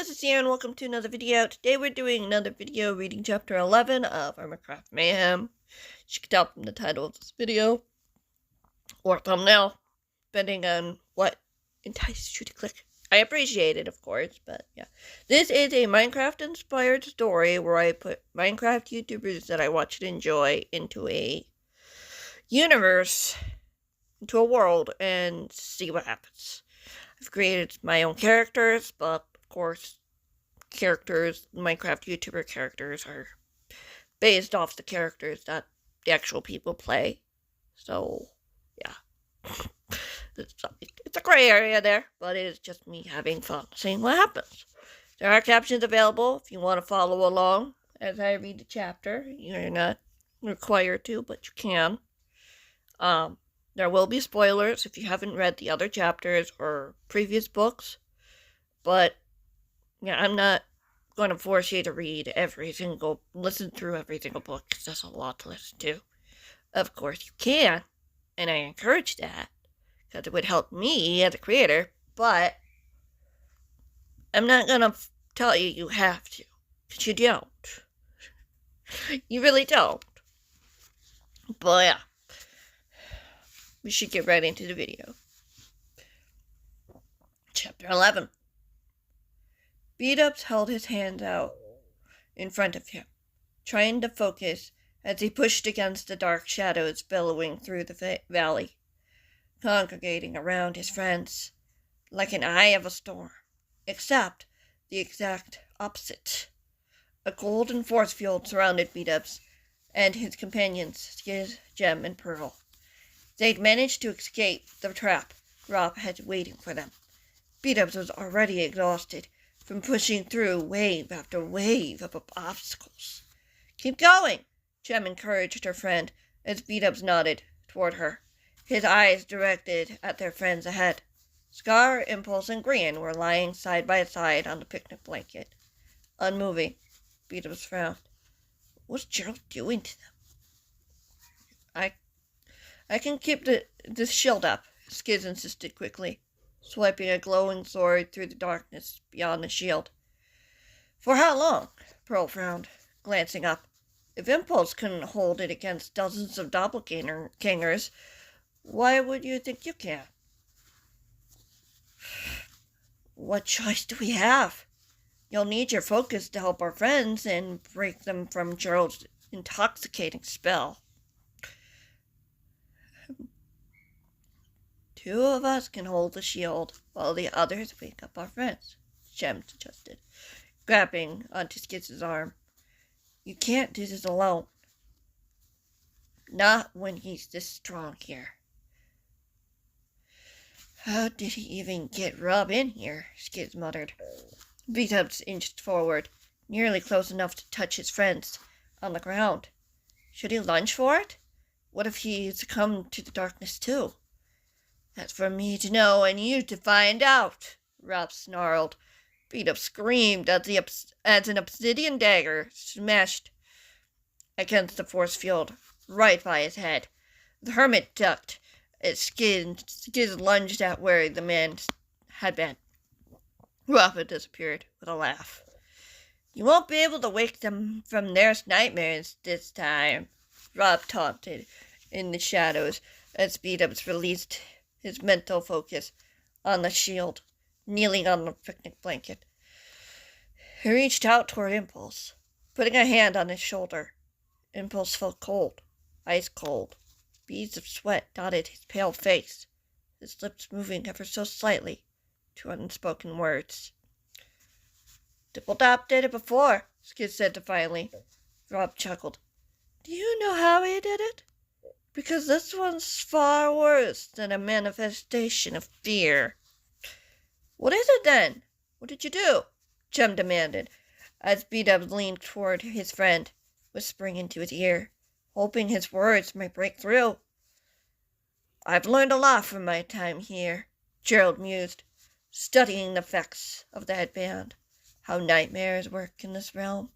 this is Ian. Welcome to another video. Today we're doing another video reading chapter 11 of Hermitcraft Mayhem. As you can tell from the title of this video, or thumbnail, depending on what entices you to click. I appreciate it, of course, but yeah. This is a Minecraft-inspired story where I put Minecraft YouTubers that I watch and enjoy into a universe, into a world, and see what happens. I've created my own characters, but of course, Minecraft YouTuber characters are based off the characters that the actual people play. So, yeah. It's a gray area there, but it is just me having fun, seeing what happens. There are captions available if you want to follow along as I read the chapter. You're not required to, but you can. There will be spoilers if you haven't read the other chapters or previous books, but yeah, I'm not going to force you to listen through every single book, because that's a lot to listen to. Of course you can, and I encourage that, because it would help me as a creator, but I'm not going to tell you you have to, because you don't. You really don't. But yeah, we should get right into the video. Chapter 11. Bdubs held his hand out in front of him, trying to focus as he pushed against the dark shadows billowing through the valley, congregating around his friends like an eye of a storm, except the exact opposite. A golden force field surrounded Bdubs and his companions, Skiz, Gem, and Pearl. They'd managed to escape the trap Rob had waiting for them. Bdubs was already exhausted from pushing through wave after wave of obstacles. "Keep going," Gem encouraged her friend as Bdubs nodded toward her, his eyes directed at their friends ahead. Scar, Impulse, and Grian were lying side by side on the picnic blanket, unmoving. Bdubs frowned. What's Gerald doing to them? I can keep this shield up, Skiz insisted quickly, swiping a glowing sword through the darkness beyond the shield. For how long? Pearl frowned, glancing up. If Impulse couldn't hold it against dozens of doppelgangers, why would you think you can? What choice do we have? You'll need your focus to help our friends and break them from Gerald's intoxicating spell. Two of us can hold the shield, while the others wake up our friends, Gem suggested, grabbing onto Skiz's arm. You can't do this alone. Not when he's this strong here. How did he even get Rob in here? Skiz muttered. Bdubs inched forward, nearly close enough to touch his friends on the ground. Should he lunge for it? What if he succumbed to the darkness too? That's for me to know and you to find out, Rob snarled. Bdubs screamed as an obsidian dagger smashed against the force field right by his head. The hermit ducked as Skiz lunged at where the man had been. Rob had disappeared with a laugh. You won't be able to wake them from their nightmares this time, Rob taunted in the shadows as Bdubs released his mental focus on the shield, kneeling on the picnic blanket. He reached out toward Impulse, putting a hand on his shoulder. Impulse felt cold, ice cold. Beads of sweat dotted his pale face, his lips moving ever so slightly to unspoken words. Dippledop did it before, Skiz said defiantly. Rob chuckled. Do you know how he did it? Because this one's far worse than a manifestation of fear. What is it then? What did you do? Gem demanded, as Bdubs leaned toward his friend, whispering into his ear, hoping his words might break through. I've learned a lot from my time here, Gerald mused, studying the effects of the headband, how nightmares work in this realm,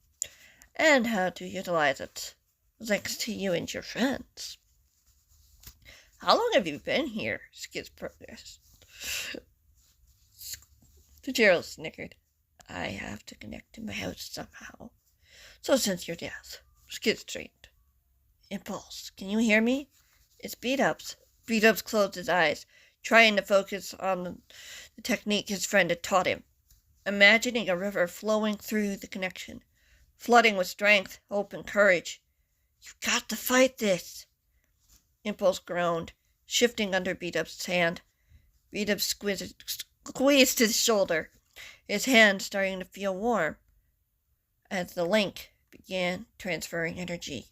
and how to utilize it, thanks to you and your friends. How long have you been here? Skiz protested. Gerald snickered. I have to connect to my house somehow. So since your death, get straight. Impulse, can you hear me? It's Bdubs. Bdubs closed his eyes, trying to focus on the technique his friend had taught him, imagining a river flowing through the connection, flooding with strength, hope, and courage. You've got to fight this. Impulse groaned, shifting under Bdubs' hand. Bdubs squeezed his shoulder, his hand starting to feel warm, as the link began transferring energy.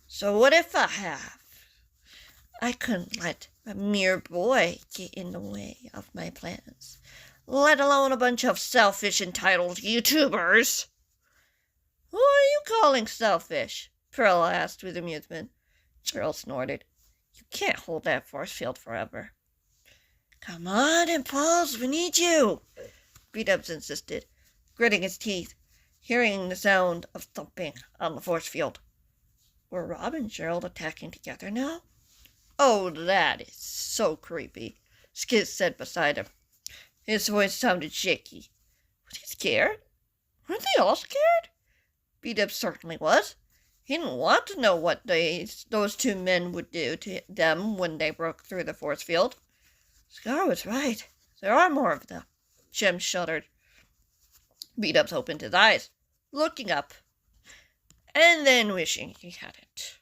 So what if I couldn't let a mere boy get in the way of my plans, let alone a bunch of selfish, entitled YouTubers. Who are you calling selfish? Pearl asked with amusement. Gerald snorted. You can't hold that force field forever. Come on, Impulse, we need you, Bdubs insisted, gritting his teeth, hearing the sound of thumping on the force field. Were Rob and Gerald attacking together now? Oh, that is so creepy, Skiz said beside him. His voice sounded shaky. Was he scared? Weren't they all scared? Bdubs certainly was. He didn't want to know what those two men would do to them when they broke through the force field. Scar was right. There are more of them. Jem shuddered. Bdubs opened his eyes, looking up, and then wishing he hadn't.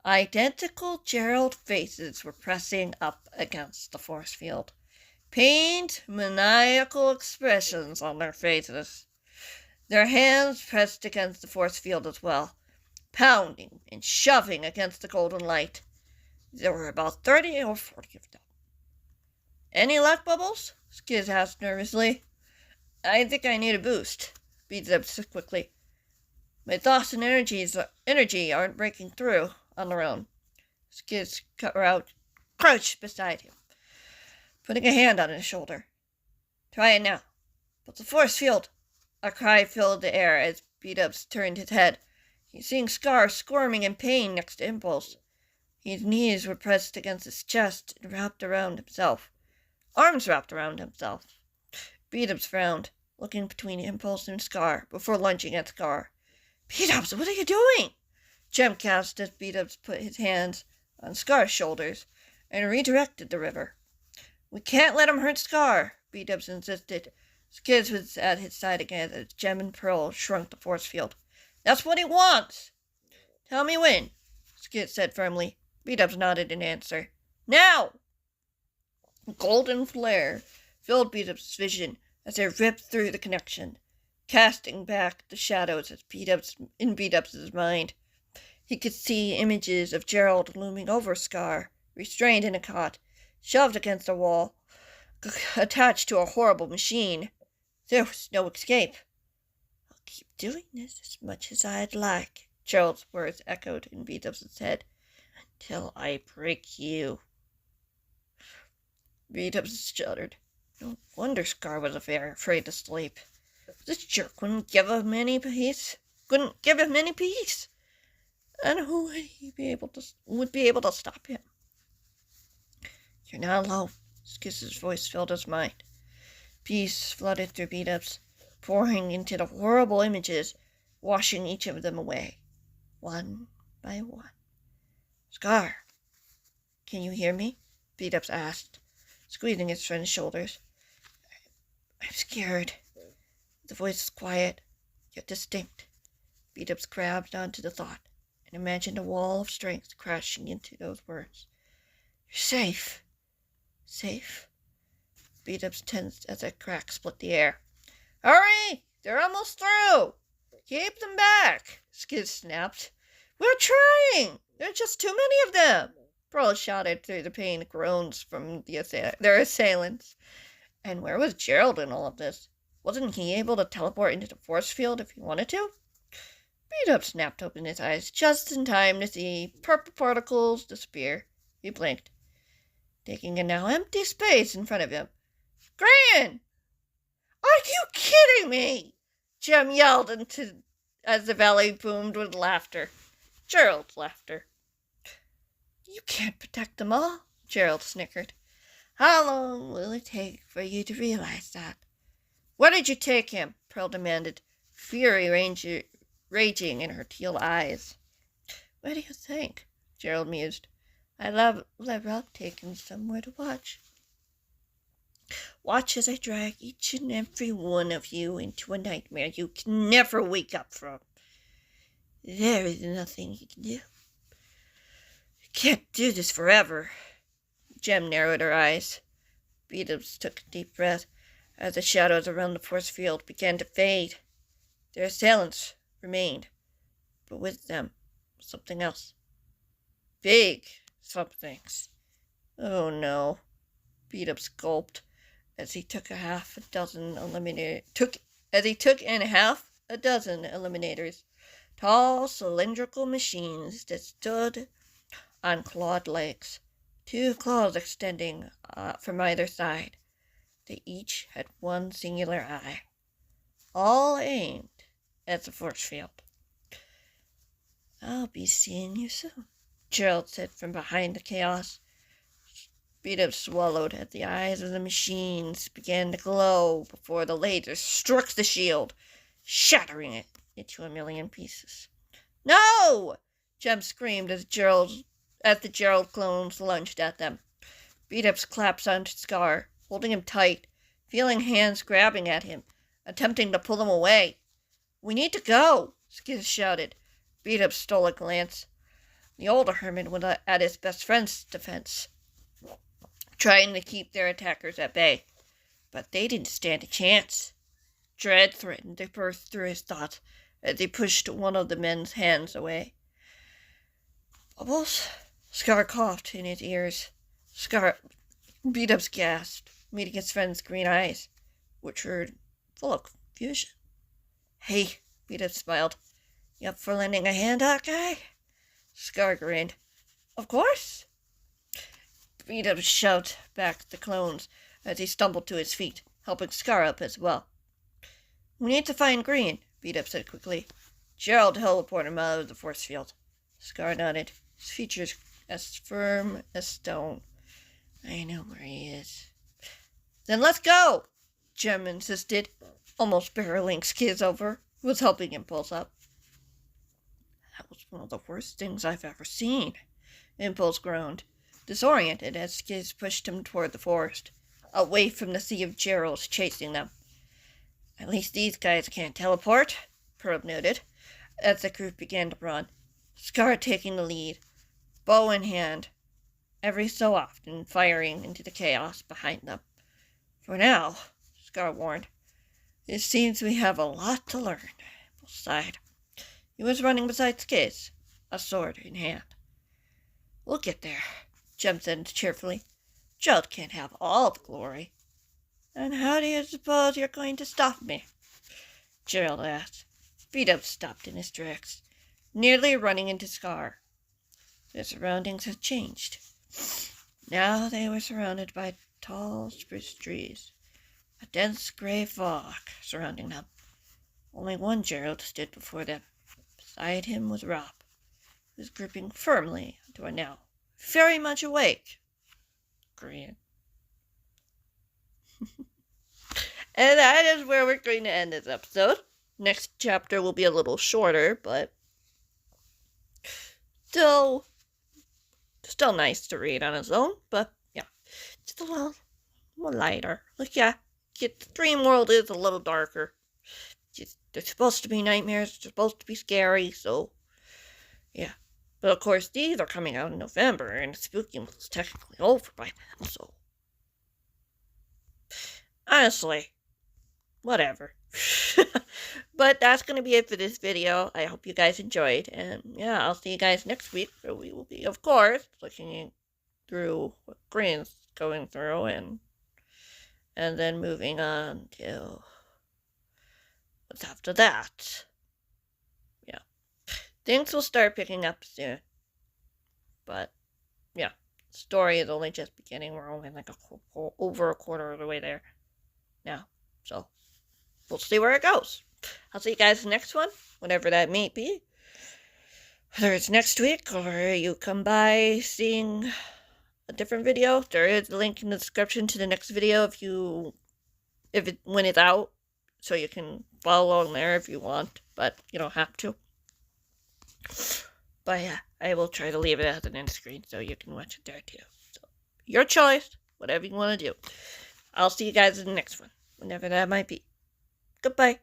Identical Gerald faces were pressing up against the force field. Pained, maniacal expressions on their faces. Their hands pressed against the force field as well, pounding and shoving against the golden light. There were about 30 or 40 of them. Any luck, Bubbles? Skiz asked nervously. I think I need a boost, Bdubs said quickly. My thoughts and energy aren't breaking through on their own. Skiz crouched beside him, putting a hand on his shoulder. Try it now. But the force field. A cry filled the air as Bdubs turned his head, seeing Scar squirming in pain next to Impulse. His knees were pressed against his chest and wrapped around himself. Arms wrapped around himself. Bdubs frowned, looking between Impulse and Scar before lunging at Scar. Bdubs, what are you doing? Jem gasped as Bdubs put his hands on Scar's shoulders and redirected the river. We can't let him hurt Scar, Bdubs insisted. Skiz was at his side again as Jem and Pearl shrunk the force field. That's what he wants. Tell me when, Skiz said firmly. Bdubs nodded in answer. Now! A golden flare filled Bdubs' vision as it ripped through the connection, casting back the shadows in Bdubs' mind. He could see images of Gerald looming over Scar, restrained in a cot, shoved against a wall, attached to a horrible machine. There was no escape. I'll keep doing this as much as I'd like, Gerald's words echoed in Bdubs' head, until I break you. Bdubs shuddered. No wonder Scar was afraid to sleep. This jerk wouldn't give him any peace. And who would be able to stop him? You're not alone. Skiz's voice filled his mind. Peace flooded through Bdubs, pouring into the horrible images, washing each of them away, one by one. Scar, can you hear me? Bdubs asked, squeezing his friend's shoulders. I'm scared. The voice was quiet, yet distinct. Bdubs grabbed onto the thought and imagined a wall of strength crashing into those words. You're safe. Safe? Bdubs tensed as a crack split the air. Hurry! They're almost through! Keep them back! Skiz snapped. We're trying! There are just too many of them! Pearl shouted through the pained groans from their assailants. And where was Gerald in all of this? Wasn't he able to teleport into the force field if he wanted to? Bdubs snapped open his eyes just in time to see purple particles disappear. He blinked, taking a now empty space in front of him. Gran! Are you kidding me? Jem yelled as the valley boomed with laughter. Gerald's laughter. You can't protect them all, Gerald snickered. How long will it take for you to realize that? Where did you take him? Pearl demanded, fury raging in her teal eyes. What do you think? Gerald mused. I love taking somewhere to watch. Watch as I drag each and every one of you into a nightmare you can never wake up from. There is nothing you can do. You can't do this forever. Jem narrowed her eyes. Bdubs took a deep breath as the shadows around the force field began to fade. Their assailants remained, but with them something else. Big somethings. Oh no. Bdubs gulped as he took in half a dozen eliminators, tall cylindrical machines that stood on clawed legs, 2 claws extending from either side. They each had one singular eye, all aimed at the force field. I'll be seeing you soon, Gerald said from behind the chaos. Bdubs swallowed as the eyes of the machines began to glow before the lasers struck the shield, shattering it into a million pieces. No! Jem screamed as the Gerald clones lunged at them. Bdubs clapped onto Scar, holding him tight, feeling hands grabbing at him, attempting to pull him away. We need to go, Skiz shouted. Bdubs stole a glance. The older hermit was at his best friend's defense, trying to keep their attackers at bay. But they didn't stand a chance. Dread threatened to burst through his thoughts as he pushed one of the men's hands away. Bubbles? Scar coughed in his ears. Bdubs gasped, meeting his friend's green eyes, which were full of confusion. Hey, Bdubs smiled. You up for lending a hand, Hawkeye? Scar grinned. Of course. Bdubs shoved back the clones as he stumbled to his feet, helping Scar up as well. We need to find Green, Bdubs said quickly. Gerald teleported him out of the force field. Scar nodded, his features as firm as stone. I know where he is. Then let's go, Jem insisted, almost barreling Skiz over, who was helping him pulse up. That was one of the worst things I've ever seen, Impulse groaned, disoriented as Skiz pushed him toward the forest, away from the sea of Geralds chasing them. At least these guys can't teleport, Pearl noted, as the group began to run, Scar taking the lead, bow in hand, every so often firing into the chaos behind them. For now, Scar warned, it seems we have a lot to learn. Impulse sighed. He was running beside Skiz, a sword in hand. We'll get there, Jem said cheerfully. Gerald can't have all the glory. And how do you suppose you're going to stop me? Gerald asked. Bdubs stopped in his tracks, nearly running into Scar. Their surroundings had changed. Now they were surrounded by tall spruce trees, a dense gray fog surrounding them. Only one Gerald stood before them. Beside him was Rob, who was gripping firmly onto a now very much awake Green. And that is where we're going to end this episode. Next chapter will be a little shorter, but still nice to read on its own. But yeah, just a little more lighter. Like yeah, the dream world is a little darker. They're supposed to be nightmares. They're supposed to be scary. So yeah, but of course these are coming out in November, and the spooky month is technically over by then. So honestly, whatever. But that's going to be it for this video. I hope you guys enjoyed. And yeah, I'll see you guys next week, where we will be, of course, looking through what Green's going through and then moving on to what's after that. Yeah. Things will start picking up soon. But yeah, the story is only just beginning. We're only like over a quarter of the way there now. So we'll see where it goes. I'll see you guys in the next one, whatever that may be. Whether it's next week or you come by seeing a different video, there is a link in the description to the next video when it's out. so you can follow along there if you want, but you don't have to. But yeah, I will try to leave it as an end screen so you can watch it there too. So, your choice, whatever you want to do. I'll see you guys in the next one, whenever that might be. Goodbye.